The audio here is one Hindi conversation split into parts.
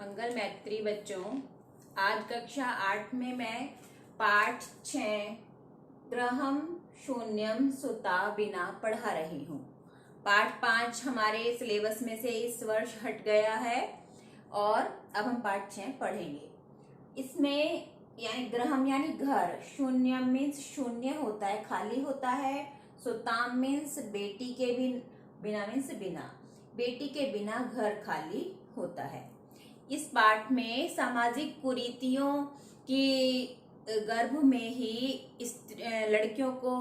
मंगल मैत्री बच्चों, आज कक्षा 8 में मैं पाठ 6 ग्रहम शून्यम सुता बिना पढ़ा रही हूँ। पाठ 5 हमारे सिलेबस में से इस वर्ष हट गया है और अब हम पाठ 6 पढ़ेंगे। इसमें यानी ग्रहम यानी घर, शून्यम मीन्स शून्य होता है, खाली होता है। सुताम मीन्स बेटी के बिना मीन्स बिना, बेटी के बिना घर खाली होता है। इस पाठ में सामाजिक कुरीतियों की गर्भ में ही लड़कियों को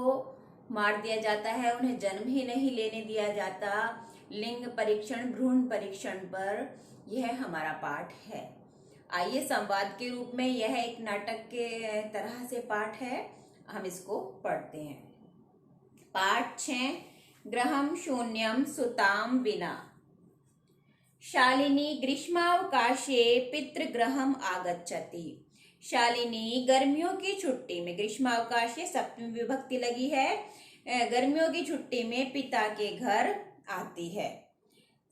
मार दिया जाता है, उन्हें जन्म ही नहीं लेने दिया जाता। लिंग परीक्षण, भ्रूण परीक्षण पर यह हमारा पाठ है। आइए, संवाद के रूप में यह एक नाटक के तरह से पाठ है, हम इसको पढ़ते हैं। पाठ 6 ग्रहम शून्यम सुताम बिना। शालिनी ग्रीष्मावकाशे पितृगृहम आगच्छति। शालिनी गर्मियों की छुट्टी में, ग्रीष्मावकाशे सप्तमी विभक्ति लगी है, गर्मियों की छुट्टी में पिता के घर आती है।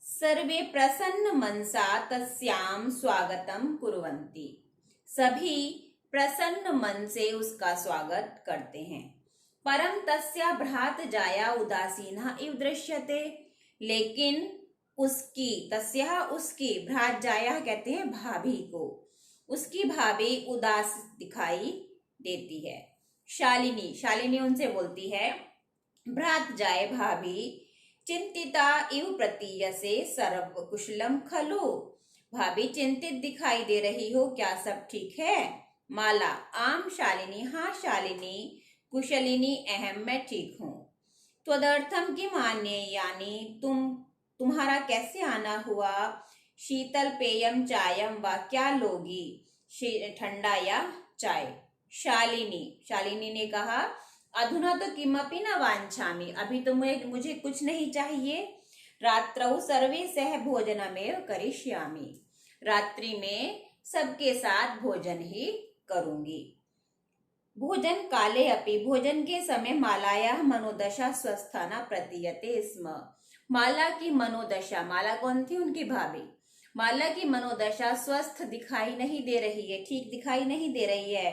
सर्वे प्रसन्न मनसा तस्याम स्वागतम कुर्वन्ति। सभी प्रसन्न मन से उसका स्वागत करते हैं। परम तस्या भ्रात जाया उदासीना इव दृश्यते। लेकिन उसकी, तस्या उसकी, भ्रात जाया कहते हैं भाभी को, उसकी भाभी उदास दिखाई देती है। शालिनी, शालिनी उनसे बोलती है, भ्रात जाए भाभी चिंतिता इव प्रतीयसे सर्व कुशलम खलु। भाभी चिंतित दिखाई दे रही हो, क्या सब ठीक है? माला, आम शालिनी, हाँ शालिनी, कुशलिनी अहम, मैं ठीक हूँ। त्वदर्थम की मान्य, यानी तुम्हारा कैसे आना हुआ? शीतल पेयम चायम व, क्या लोगी, ठंडा या चाय? शालिनी, शालिनी ने कहा, अधुना तो किमपि न वांछामि, अभी तो मुझे कुछ नहीं चाहिए। रात्रौ सर्वे सह भोजनमेव करिष्यामि, रात्रि में सबके साथ भोजन ही करूंगी। भोजन काले अपि, भोजन के समय मालायाः मनोदशा स्वस्था न प्रतीयते स्म। माला की मनोदशा, माला कौन थी? उनकी भाभी। माला की मनोदशा स्वस्थ दिखाई नहीं दे रही है, ठीक दिखाई नहीं दे रही है।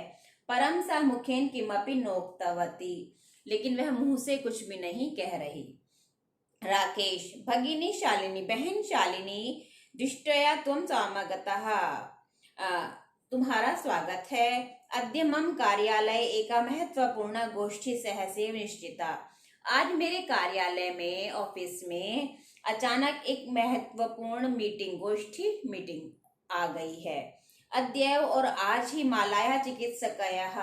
परम सा मुखेन किमपि नोक्तवती, लेकिन वह मुंह से कुछ भी नहीं कह रही। राकेश, भगिनी शालिनी, बहन शालिनी, दृष्टया त्वं स्वागतः, तुम्हारा स्वागत है। अद्य मम कार्यालय एका महत्वपूर्ण गोष्ठी सहसेव निश्चिता। आज मेरे कार्यालय में, ऑफिस में अचानक एक महत्वपूर्ण मीटिंग, गोष्ठी मीटिंग आ गई है। अद्यैव, और आज ही, मालाया चिकित्सकयः,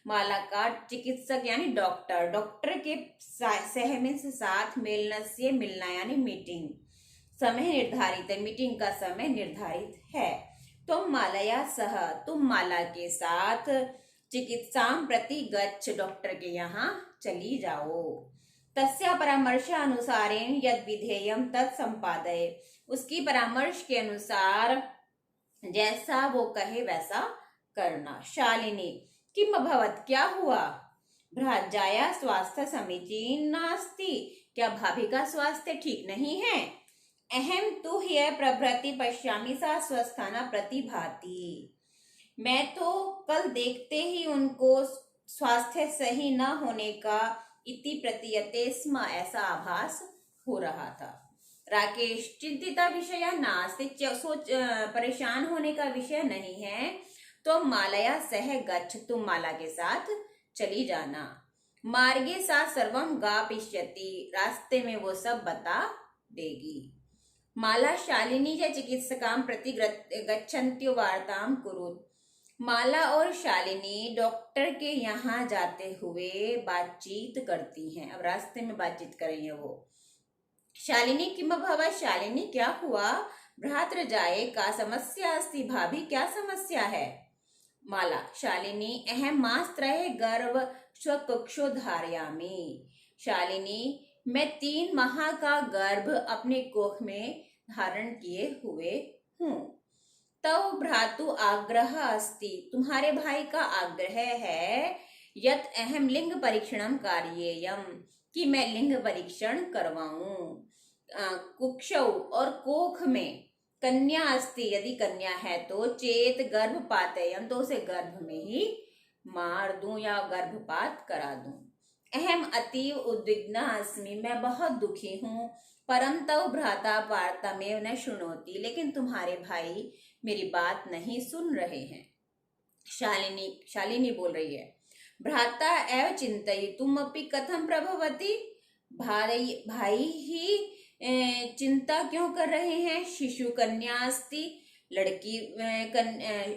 माला का चिकित्सक यानी डॉक्टर, डॉक्टर के सह मीन्स साथ, मेलनस्य मिलना यानी मीटिंग, समय निर्धारित है, मीटिंग का समय निर्धारित है। तुम मालया सह, तुम माला के साथ, चिकित्साम प्रति गच्छ, डॉक्टर के यहाँ चली जाओ। तस्या परामर्शानुसारेण यद विधेयम तत् संपादय, उसकी परामर्श के अनुसार जैसा वो कहे वैसा करना। शालिनी, किम अभवत्, क्या हुआ? भ्राजाया स्वास्थ्य समीचीन नास्ति, क्या भाभी का स्वास्थ्य ठीक नहीं है? अहम तु ह्यः प्रभृति पश्यामि सा स्वस्थाना प्रतिभाति। मैं तो कल देखते ही उनको स्वास्थ्य सही न होने का इति प्रतीयते स्म, ऐसा आभास हो रहा था। राकेश, चिंतिता विषय नास्ति, सोच परेशान होने का विषय नहीं है। तो मालया सह गच्छ, तुम माला के साथ चली जाना। मार्गे सा सर्वम गापयिष्यति, रास्ते में वो सब बता देगी। माला शालिनी च चिकित्सकां प्रति गच्छन्त्यो वार्तां कुरुत। माला और शालिनी डॉक्टर के यहाँ जाते हुए बातचीत करती हैं। अब रास्ते में बातचीत कर रही है वो। शालिनी किम अभवत्, शालिनी क्या हुआ? भ्रातृ जाए का समस्या अस्ति, भाभी क्या समस्या है? माला, शालिनी, अहम मासत्रये गर्भ स्वकक्षो धारयामि। शालिनी, मैं 3 माह का गर्भ अपने कोख में धारण किए हुए हूँ। तव भ्रातु आग्रह अस्ति, तुम्हारे भाई का आग्रह है, यत अहम लिंग परीक्षणम कार्येयम, कि मैं लिंग परीक्षण करवाऊं। कुक्षौ, और कोख में, कन्या अस्ति, यदि कन्या है तो चेत गर्भपातयम, तो उसे गर्भ में ही मार दूं या गर्भपात करा दूं। अहम अतीव उद्विग्ना अस्मि, मैं बहुत दुखी हूँ। परम तव भ्राता वार्तामेव न शृणोति, लेकिन तुम्हारे भाई मेरी बात नहीं सुन रहे हैं। शालिनी बोल रही है, भ्राता एव चिंतयितुम अपि कथम प्रभवति, भाई ही चिंता क्यों कर रहे हैं। शिशु कन्या अस्ति, लड़की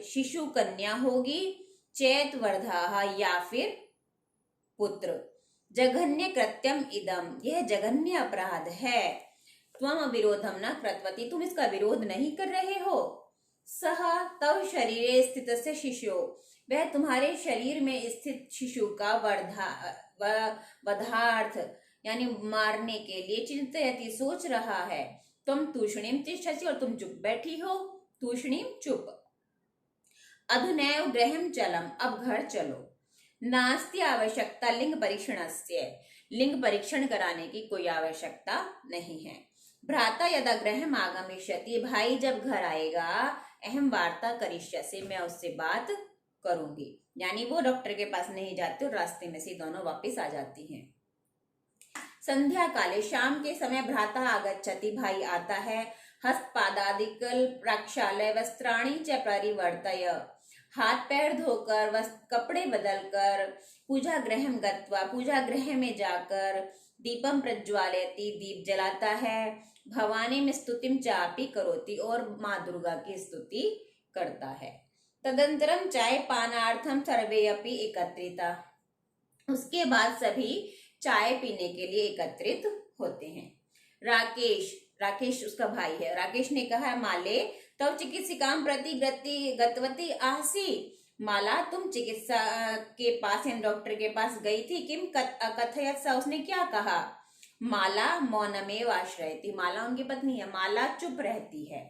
शिशु कन्या होगी। चेत वर्धा, या फिर पुत्र। जघन्य कृत्यम इदम, यह जघन्य अपराध है। त्वम विरोधम न कृतवती, तुम इसका विरोध नहीं कर रहे हो। सह तव शरीरे स्थित से शिशु, वह तुम्हारे शरीर में स्थित शिशु का वधार्थ यानी मारने के लिए चिंतयति, सोच रहा है। तुम तूष्णीम तिष्ठसि, और तुम चुप बैठी हो। तूष्णीम चुप। अधुनैव गृहं चलम, अब घर चलो। नास्ति आवश्यकता लिंग परीक्षणस्य, लिंग परीक्षण कराने की कोई आवश्यकता नहीं है। भ्राता यदा गृहम् आगमिष्यति, भाई जब घर आएगा, अहम वार्ता करिष्यसि, मैं उससे बात करूंगी। यानी वो डॉक्टर के पास नहीं जाती और रास्ते में से दोनों वापस आ जाती हैं। संध्या काले, शाम के समय भ्राता आगच्छति, भाई आता है। हस्तपादादिकल प्रक्षालय वस्त्राणि च परिवर्तय, हाथ पैर धोकर कपड़े बदलकर पूजा गृहं गत्वा, पूजा गृह में जाकर दीपम प्रज्वालयति, दीप जलाता है। भवानी में स्तुतिम चापि करोति, और माँ दुर्गा की स्तुति करता है। तदंतरम चाय पानार्थम सर्वे अपि एकत्रिता, उसके बाद सभी चाय पीने के लिए एकत्रित होते हैं। राकेश उसका भाई है। राकेश ने कहा, माले तब चिकित्सिकाम प्रति गतवती आसी, माला तुम चिकित्सा के पास यानी डॉक्टर के पास गई थी। किम कथयत सा, उसने क्या कहा। माला मौनमेव आश्रयति, माला उनकी पत्नी है। माला चुप रहती है।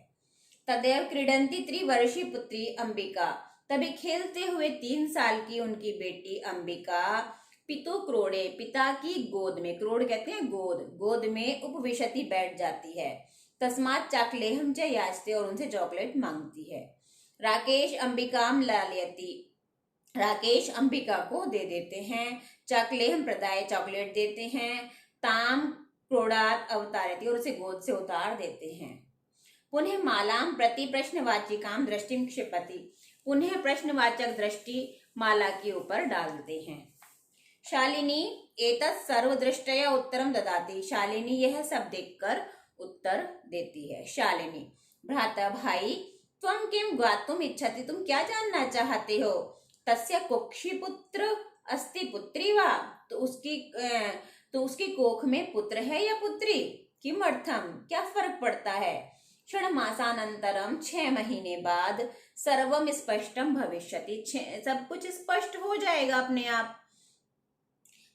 तदेव क्रीडंती त्रिवर्षीय पुत्री अंबिका, तभी खेलते हुए 3 साल की उनकी बेटी अंबिका पितु क्रोड़े, पिता की गोद में, क्रोड़ कहते हैं गोद में उपविशति, बैठ जाती है। तस्मात् चाकलेहम च याचते, और उनसे चॉकलेट मांगती है। राकेश अंबिकाम लालयति, राकेश अंबिका को दे देते हैं। चाकलेहम प्रदाय, चॉकलेट देते हैं। ताम क्रोड़ात अवतारती, और उसे गोद से उतार देते हैं। पुनः मालाम प्रति प्रश्नवाचिकाम दृष्टिम क्षिपति, पुनः प्रश्नवाचक दृष्टि माला के ऊपर डालते हैं। शालिनी एतत् सर्वदृष्टया उत्तरम ददाति, शालिनी यह सब देखकर उत्तर देती है। शालिनी, भ्राता भाई, त्वं किम ज्ञातुम इच्छति, तुम क्या जानना चाहते हो। तस्य कुक्षी पुत्र अस्ति पुत्री वा, तो उसकी कोख में पुत्र है या पुत्री। किम अर्थम, क्या फर्क पड़ता है। क्षण मासानंतरम, 6 महीने बाद, सर्वम स्पष्टम भविष्यति, सब कुछ स्पष्ट हो जाएगा अपने आप।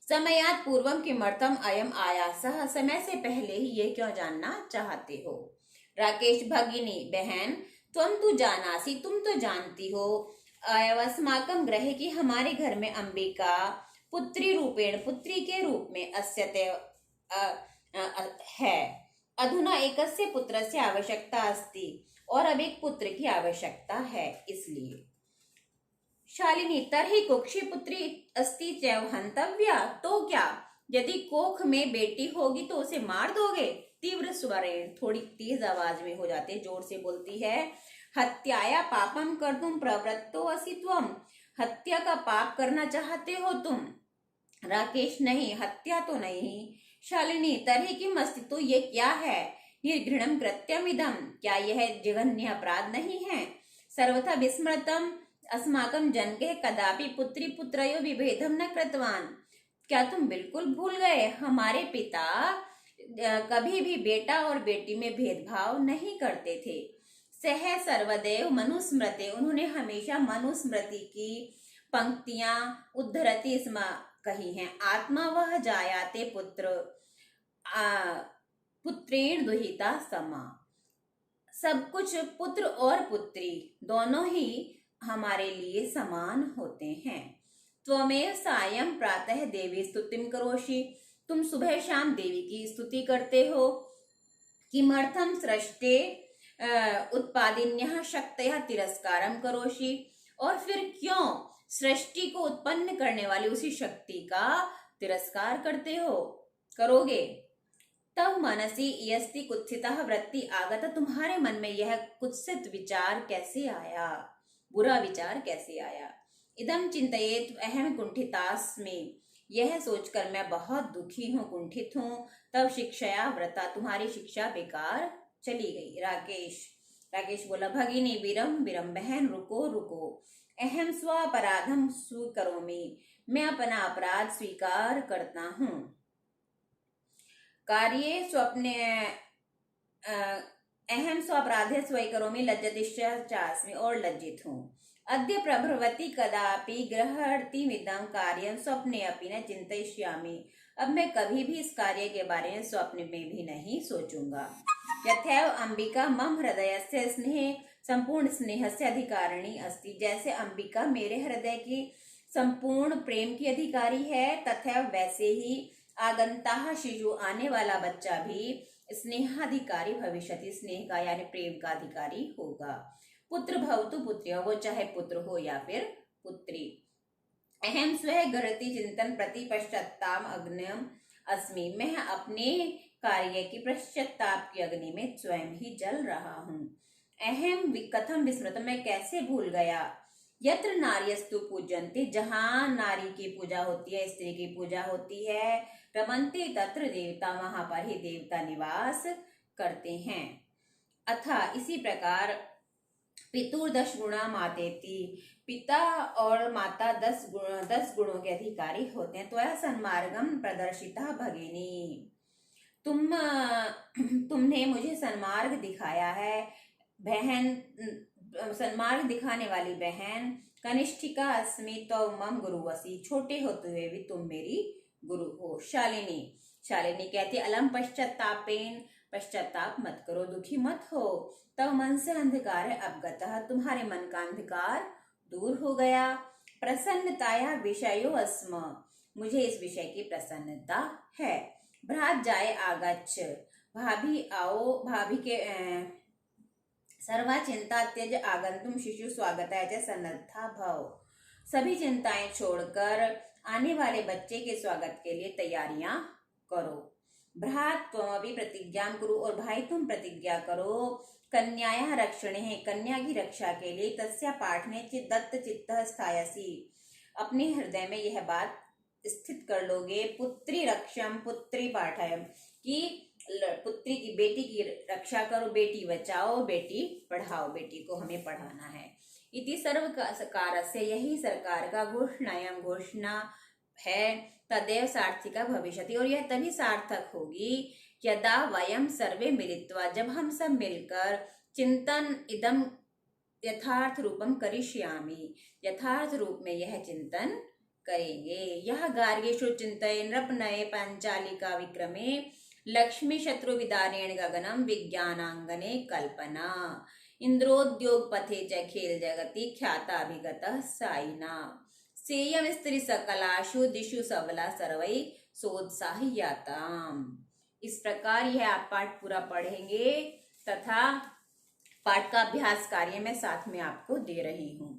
समयात पूर्वम किमर्थम अयम आयासः, समय से पहले ही ये क्यों जानना चाहते हो। राकेश, भगिनी बहन, तुम तो जानासी, तुम तो जानती हो। अस्माकं ग्रह की, हमारे घर में अंबिका पुत्री रूपेण, पुत्री के रूप में अस्यते है। अधुना एकस्य पुत्रस्य आवश्यकता अस्ति, और अब एक पुत्र की आवश्यकता है, इसलिए। शालिनी, तर्हि कोक्षी पुत्री अस्ति चैव हंतव्या, तो क्या, यदि कोख में बेटी होगी तो उसे मार दोगे। तीव्र स्वरेण, थोड़ी तेज आवाज में हो जाते, जोर से बोलती है। हत्याया पापम कर्तुम प्रवृत्तो असि त्वम, हत्या का पाप करना चाहते हो तुम। राकेश, नहीं, हत्या तो नहीं। शालिनी, तर्हि किम अस्ति, तो ये क्या है। निर्घृणम कृत्यमिदम, क्या यह जघन्य अपराध नहीं है। सर्वथा विस्मृतम अस्माकं जनके कदापि पुत्री पुत्रयो विभेदम न कृतवान, क्या तुम बिल्कुल भूल गए, हमारे पिता कभी भी बेटा और बेटी में भेदभाव नहीं करते थे। सह सर्वदैव मनुस्मृते, उन्होंने हमेशा मनुस्मृति की पंक्तियां उद्धरति स्म कही हैं। आत्मा वह जायाते पुत्र पुत्रेण दुहिता समा, सब कुछ पुत्र और पुत्री दोनों ही हमारे लिए समान होते हैं। त्वमेव सायं प्रातः देवी स्तुतिम करोषि, तुम सुबह शाम देवी की स्तुति करते हो। किमर्थम सृष्टे उत्पादिन्यः शक्तयः तिरस्कारम करोषि। और फिर क्यों सृष्टि को उत्पन्न करने वाली उसी शक्ति का तिरस्कार करते हो, करोगे। तब मनसी इयस्ति कुत्सितः वृत्ति आगत, तुम्हारे मन में यह कुत्सित विचार कैसे आया, बुरा विचार कैसे आया। इदम चिंतयेत अहम कुंठितास्मि, यह सोचकर मैं बहुत दुखी हूँ, कुंठित हूँ। तब शिक्षया व्रता, तुम्हारी शिक्षा बेकार चली गई। राकेश बोला, भगिनी विरम विरम, बहन रुको रुको, अहम स्वापराधम स्वीकरोमि, मैं अपना अपराध स्वीकार करता हूँ। कार्ये स्वप्ने अहम स्वापराधे स्वीकरोमि, लज्जतिश्चास्मि, और लज्जित हूँ। अद्य प्रभृवती कदापि गृहर्तिमिदं कार्यं स्वप्ने अपि न चिन्तयिष्यामि, अब मैं कभी भी इस कार्य के बारे में स्वप्न में भी नहीं सोचूंगा। यथैव अंबिका मम हृदयस्य स्नेह संपूर्ण स्नेहस्य अधिकारिणी अस्ति, जैसे अंबिका मेरे हृदय की संपूर्ण प्रेम की अधिकारी है, तथैव वैसे ही आगंताः शिशु, आने वाला बच्चा भी स्नेहाधिकारी भविष्यति, स्नेह का यानी प्रेम का अधिकारी होगा। पुत्र भवतु पुत्र्य, वो चाहे पुत्र हो या फिर पुत्री। अहम स्वयं गृहति चिंतन प्रति पश्चाताप अग्निम अस्मि, मैं अपने कार्य की पश्चाताप की अग्नि में स्वयं ही जल रहा हूँ। अहम कथम विस्मृत, मैं कैसे भूल गया। यत्र नार्यस्तु पूजन्ते, जहाँ नारी की पूजा होती है, स्त्री की पूजा होती है, रमन्ते तत्र देवता, वहां पर ही देवता निवास करते हैं। अथा इसी प्रकार पितुर्दश गुणा मातेति, पिता और माता 10 गुणों के अधिकारी होते हैं। त्वया सन्मार्गम प्रदर्शिता भगिनी, तुमने मुझे सन्मार्ग दिखाया है बहन, सन्मार्ग दिखाने वाली बहन। कनिष्ठिका अस्मि तो मम गुरुवसी, छोटे होते हुए भी तुम मेरी गुरु हो। शालिनी कहती, अलम पश्चातापेन, पश्चाताप मत करो, दुखी मत हो। तब मन से अंधकार है अवगतः, तुम्हारे मन का अंधकार दूर हो गया। प्रसन्नताया विषयो अस्म, मुझे इस विषय की प्रसन्नता है। भ्रात जाए आगच्छ, भाभी आओ, भाभी के सर्वा चिंता त्यज आगंतुम शिशु स्वागताय च सन्नद्धा भव, सभी चिंताएं छोड़कर आने वाले बच्चे के स्वागत के लिए तैयारियां करो। भ्रात त्वमपि प्रतिज्ञा कुरु, और भाई तुम प्रतिज्ञा करो। कन्याया रक्षणे, कन्या की रक्षा के लिए। तस्या पाठने चित दत्त चित्तः स्थायसी, अपने हृदय में यह बात स्थित कर लोगे। पुत्री रक्षम पुत्री पाठयम, कि पुत्री की, बेटी की रक्षा करो, बेटी बचाओ बेटी पढ़ाओ, बेटी को हमें पढ़ाना है। इति सर्वकारस्य, यही सरकार का घोषणा है। तदेव सार्थिका भविष्यति, और यह तभी सार्थक होगी यदा वयम सर्वे मिलित्वा, जब हम सब मिलकर चिंतन इदम यथार्थ रूपम करिष्यामि, यथार्थ रूप में यह चिंतन करेंगे। यह गार्गेषु चिंतये नृपनये पांचालिका विक्रमे, लक्ष्मी शत्रु विदारेण गगनम विज्ञानांगने कल्पना, इंद्रोद्योग पथे च खेल जगति ख्याताभिगतः साइना, सेयम स्त्री सकलाशु दिशु सबला सर्वै सोत्साह्याताम। इस प्रकार यह आप पाठ पूरा पढ़ेंगे तथा पाठ का अभ्यास कार्य मैं साथ में आपको दे रही हूँ।